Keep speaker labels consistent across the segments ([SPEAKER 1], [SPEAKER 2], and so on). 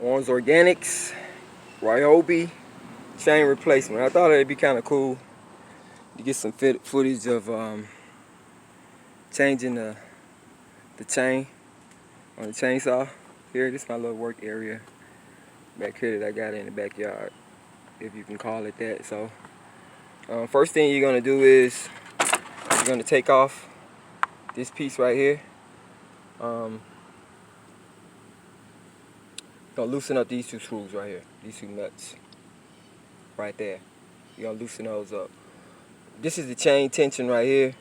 [SPEAKER 1] Owens Organics, Ryobi chain replacement. I thought it'd be kind of cool to get some footage of changing the chain on the chainsaw. Here, this is my little work area back here that I got in the backyard, if you can call it that. So first thing you're gonna do is you're gonna take off this piece right here. Gonna loosen up these two screws right here, these two nuts right there. You're gonna loosen those up. This is the chain tension right here.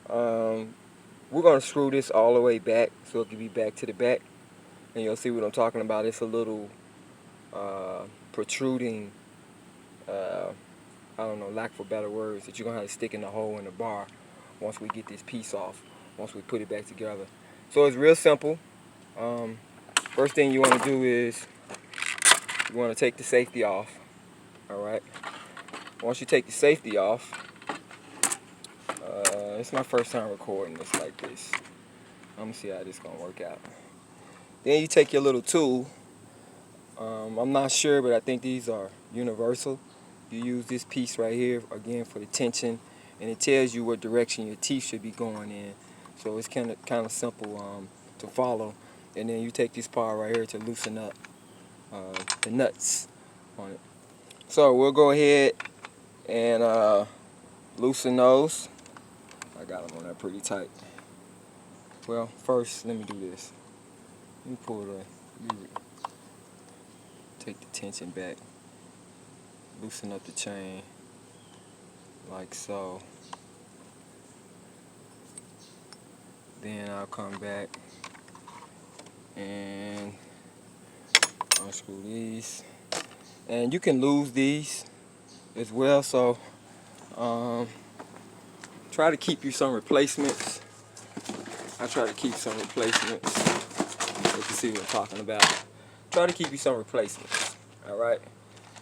[SPEAKER 1] We're gonna screw this all the way back so it can be back to the back, and you'll see what I'm talking about. It's a little protruding, I don't know, lack for better words, that you're gonna have to stick in the hole in the bar once we get this piece off, once we put it back together. So it's real simple. First thing you want to do is you want to take the safety off. All right. Once you take the safety off, it's my first time recording this like this. I'm gonna see how this gonna work out. Then you take your little tool. I'm not sure, but I think these are universal. You use this piece right here again for the tension, and it tells you what direction your teeth should be going in. So it's kind of simple to follow. And then you take this part right here to loosen up the nuts on it. So we'll go ahead and loosen those. I got them on there pretty tight. Well, first let me do this. Let me take the tension back, loosen up the chain like so. Then I'll come back and unscrew these, and you can lose these as well, so try to keep you some replacements. I try to keep some replacements. You can see what I'm talking about. Try to keep you some replacements, all right?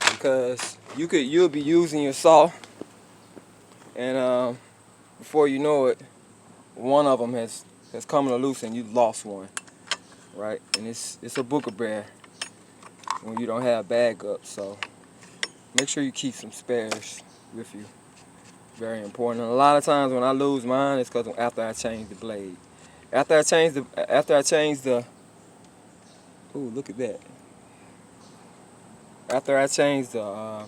[SPEAKER 1] Because you'll be using your saw, and before you know it, one of them has come loose and you lost one. Right, and it's a booger bear when you don't have backup, so make sure you keep some spares with you. Very important. And a lot of times when I lose mine, it's because after I change the blade. After I change the ooh, look at that. After I change the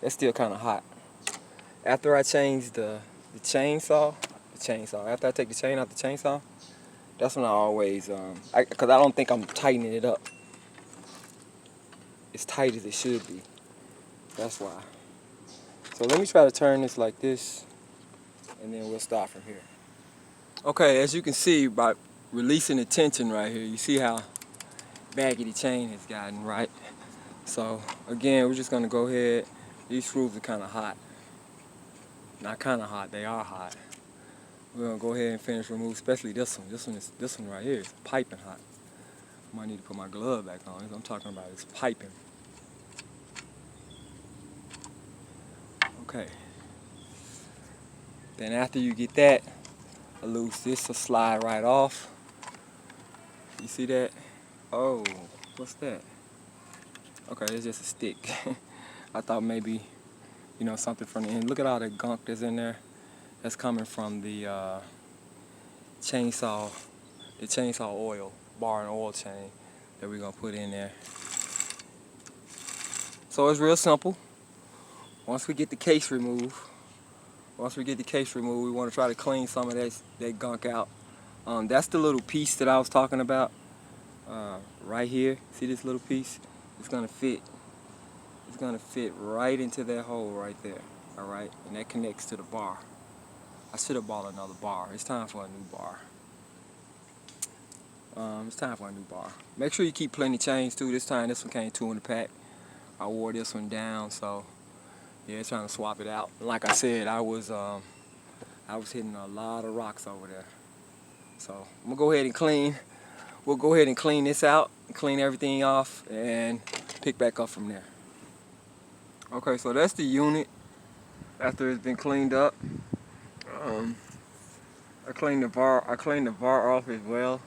[SPEAKER 1] that's still kind of hot. After I change the chainsaw, after I take the chain out the chainsaw, that's when I always, because I don't think I'm tightening it up as tight as it should be. That's why. So let me try to turn this like this, and then we'll start from here. Okay, as you can see by releasing the tension right here, you see how baggy the chain has gotten, right? So again, we're just gonna go ahead. These screws are kind of hot. Not kind of hot, they are hot. We're gonna go ahead and finish remove, especially this one. This one right here is piping hot. I might need to put my glove back on. I'm talking about it's piping. Okay. Then after you get that loose, this will slide right off. You see that? Oh, what's that? Okay, it's just a stick. I thought maybe, something from the end. Look at all the gunk that's in there. That's coming from the chainsaw oil, bar and oil chain that we're gonna put in there. So it's real simple. Once we get the case removed, we want to try to clean some of that gunk out. That's the little piece that I was talking about right here. See this little piece? It's gonna fit. It's gonna fit right into that hole right there. All right, and that connects to the bar. I should have bought another bar. It's time for a new bar. Make sure you keep plenty of chains too. This time, this one came 2 in the pack. I wore this one down, so yeah, trying to swap it out. Like I said, I was hitting a lot of rocks over there. So I'm gonna go ahead and clean. We'll go ahead and clean this out, clean everything off, and pick back up from there. Okay, so that's the unit after it's been cleaned up. I cleaned the bar off as well.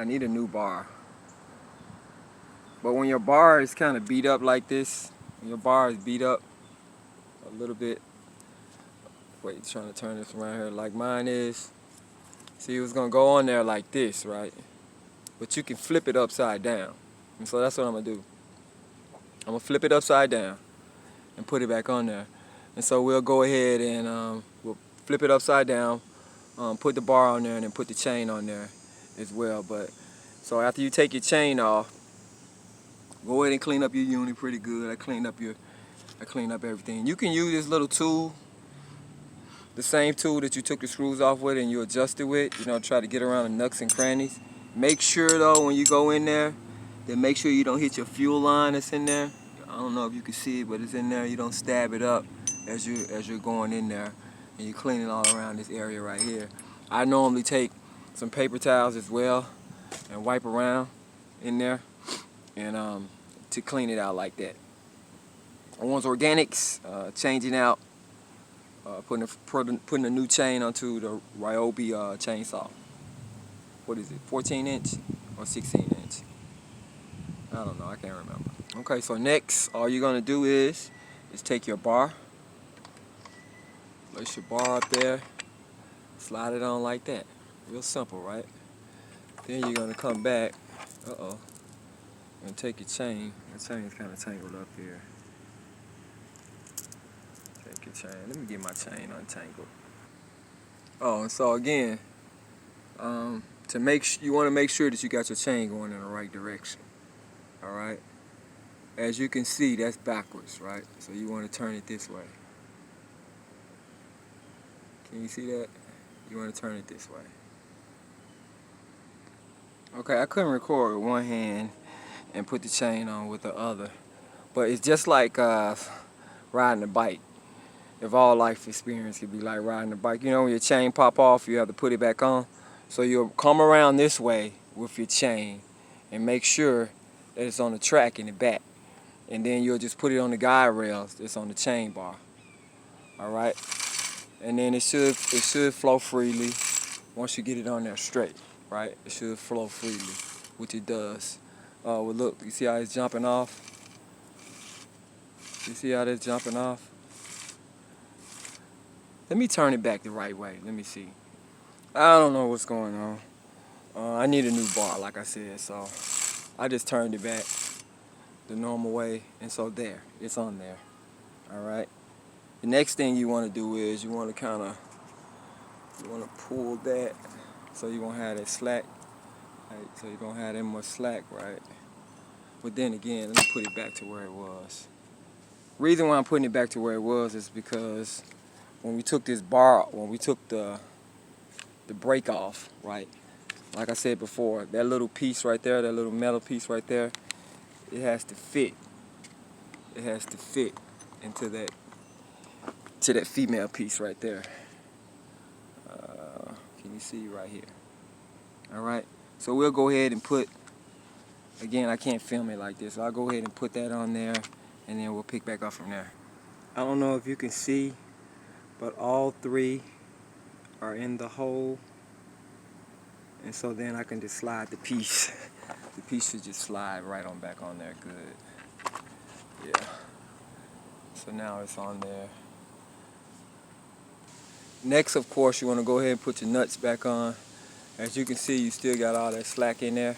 [SPEAKER 1] I need a new bar. But when your bar is kind of beat up like this, when your bar is beat up a little bit, wait, trying to turn this around here like mine is. See, it was gonna go on there like this, right? But you can flip it upside down. And so that's what I'm gonna do. I'm gonna flip it upside down and put it back on there. And so we'll go ahead and we'll flip it upside down, put the bar on there, and then put the chain on there as well. But so after you take your chain off, go ahead and clean up your unit pretty good. I cleaned up everything. You can use this little tool, the same tool that you took the screws off with and you adjust it with, you know, try to get around the nooks and crannies. Make sure though, when you go in there, then make sure you don't hit your fuel line that's in there. I don't know if you can see it, but it's in there. You don't stab it up as you're going in there, and you're cleaning all around this area right here. I normally take some paper towels as well and wipe around in there and to clean it out like that. Owens Organics, changing out, putting a new chain onto the Ryobi chainsaw. What is it, 14 inch or 16 inch? I don't know, I can't remember. Okay, so next, all you're gonna do is take your bar, place your bar up there, slide it on like that. Real simple, right? Then you're gonna come back, and take your chain. The chain's kind of tangled up here. Take your chain. Let me get my chain untangled. Oh, and so again, you want to make sure that you got your chain going in the right direction. All right. As you can see, that's backwards, right? So you want to turn it this way. Can you see that? You want to turn it this way. Okay, I couldn't record with one hand and put the chain on with the other, but it's just like riding a bike. If all life experience could be like riding a bike, you know, when your chain pop off, you have to put it back on. So you'll come around this way with your chain and make sure that it's on the track in the back, and then you'll just put it on the guide rails that's on the chain bar. All right, and then it should flow freely once you get it on there straight. Right, it should flow freely, which it does. Well, look, you see how it's jumping off? You see how it's jumping off? Let me turn it back the right way. Let me see. I don't know what's going on. I need a new bar, like I said, so I just turned it back the normal way, and so there, it's on there. All right. The next thing you want to do is you want to pull that, so you won't have that slack. Right? So you don't have that much slack, right? But then again, let me put it back to where it was. Reason why I'm putting it back to where it was is because when we took this bar, when we took the brake off, right? Like I said before, that little piece right there, that little metal piece right there, it has to fit. It has to fit into that female piece right there. Can you see right here? All right. So we'll go ahead and put. Again, I can't film it like this. So I'll go ahead and put that on there, and then we'll pick back up from there. I don't know if you can see, but all three are in the hole. And so then I can just slide the piece. The piece should just slide right on back on there. Good. Yeah. So now it's on there. Next, of course, you want to go ahead and put your nuts back on. As you can see, you still got all that slack in there.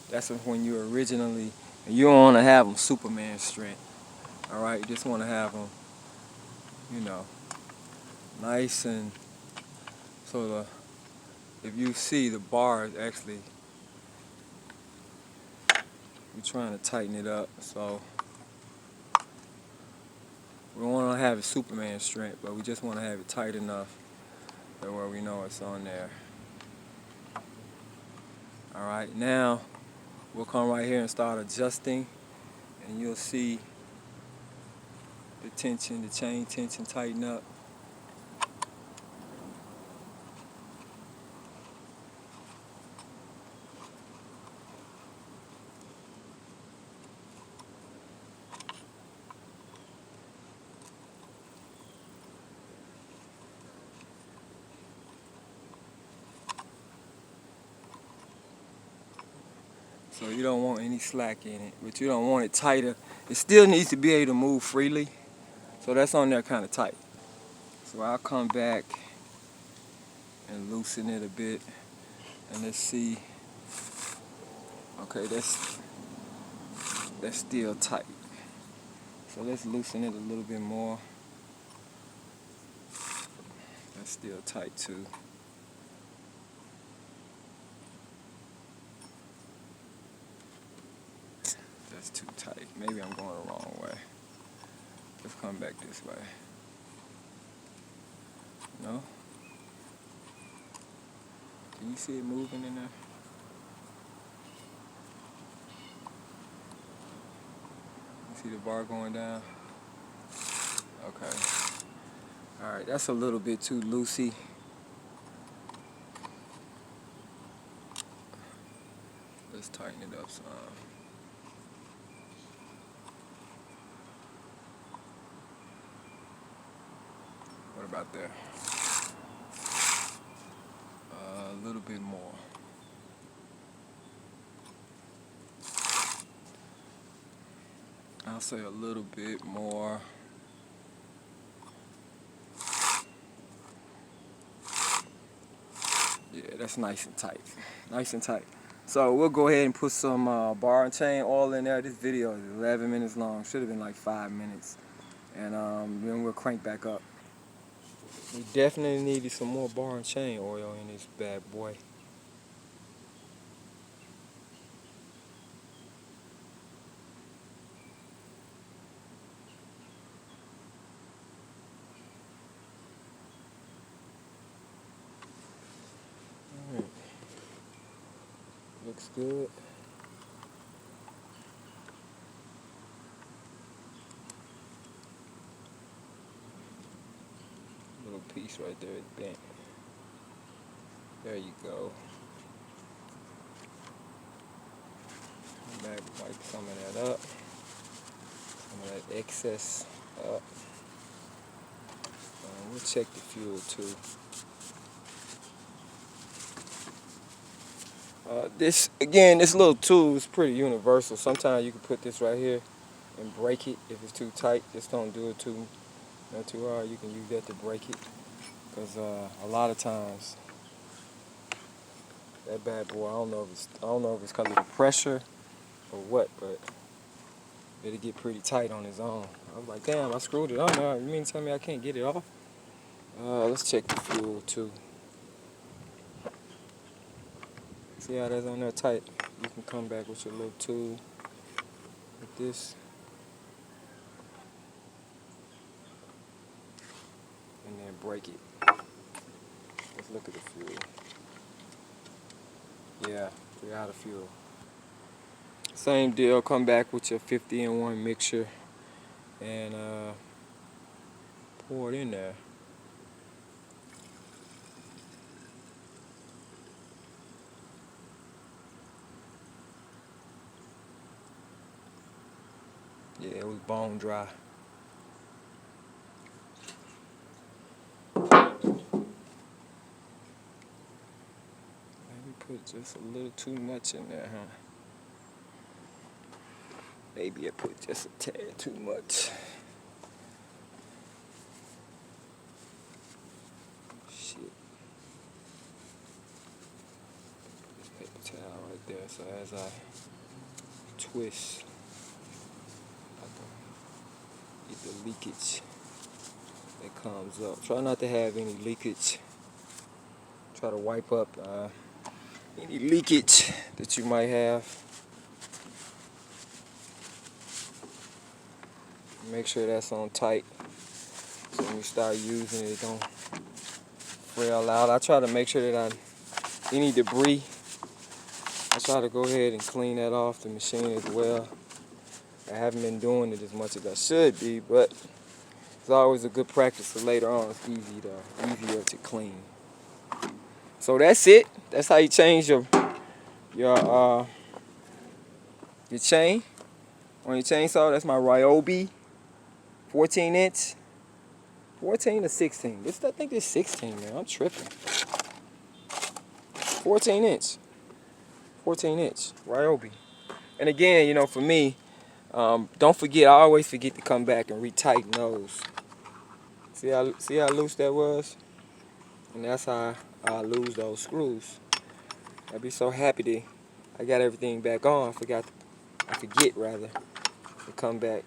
[SPEAKER 1] That's when you originally, and you don't want to have them Superman strength. All right, you just want to have them, you know, nice and so if you see the bar is actually, we're trying to tighten it up, so we don't want to have it Superman strength, but we just want to have it tight enough that where we know it's on there. All right, now we'll come right here and start adjusting, and you'll see the tension, the chain tension tighten up. So you don't want any slack in it, but you don't want it tighter. It still needs to be able to move freely. So that's on there kind of tight. So I'll come back and loosen it a bit. And let's see. Okay, that's still tight. So let's loosen it a little bit more. That's still tight too. That's too tight. Maybe I'm going the wrong way. Let's come back this way. No? Can you see it moving in there? You see the bar going down? Okay. Alright, that's a little bit too loosey. Let's tighten it up some. What about there? A little bit more. I'll say a little bit more. Yeah, that's nice and tight. Nice and tight. So we'll go ahead and put some bar and chain oil in there. This video is 11 minutes long. Should have been like 5 minutes. And then we'll crank back up. We definitely needed some more bar and chain oil in this bad boy. Alright. Looks good. Little piece right there is bent. There you go. Come back, wipe some of that up. Some of that excess up. We'll check the fuel too. This little tool is pretty universal. Sometimes you can put this right here and break it if it's too tight. Just don't do it not too hard. You can use that to break it, because a lot of times that bad boy, I don't know if it's because of the pressure or what, but it'll get pretty tight on its own. I was like, damn, I screwed it on there. You mean to tell me I can't get it off? Let's check the fuel too. See how that's on there tight? You can come back with your little tool like this. And then break it. Let's look at the fuel. Yeah, we're out of fuel. Same deal, come back with your 50-in-1 mixture and pour it in there. Yeah, it was bone dry. Maybe put just a little too much in there, huh? Maybe I put just a tad too much. Shit. Put this paper towel right there, so as I twist, I can get the leakage that comes up. Try not to have any leakage. Try to wipe up any leakage that you might have. Make sure that's on tight, so when you start using it, it don't frail out. I try to make sure that any debris, I try to go ahead and clean that off the machine as well. I haven't been doing it as much as I should be, but it's always a good practice, so later on it's easier to clean. So that's it. That's how you change your chain on your chainsaw. That's my Ryobi 14-inch. 14 or 16. I think this 16, man. I'm tripping. 14-inch. 14-inch Ryobi. And again, you know, for me, don't forget, I always forget to come back and retighten those. See how loose that was? And that's how I lose those screws. I'd be so happy that I got everything back on. I forget rather, to come back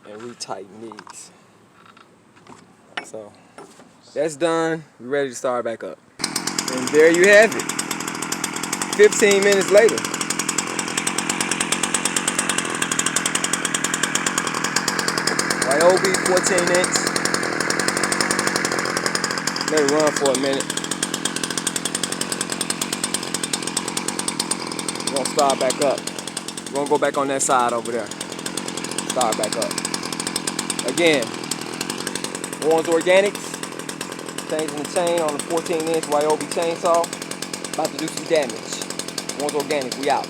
[SPEAKER 1] and retighten these. So that's done. We're ready to start back up. And there you have it. 15 minutes later. Ryobi 14-inch. Let it run for a minute. We're gonna start back up. We're gonna go back on that side over there. Start back up. Again, Owens Organics. Changing the chain on the 14-inch Ryobi chainsaw. About to do some damage. Owens Organic, we out.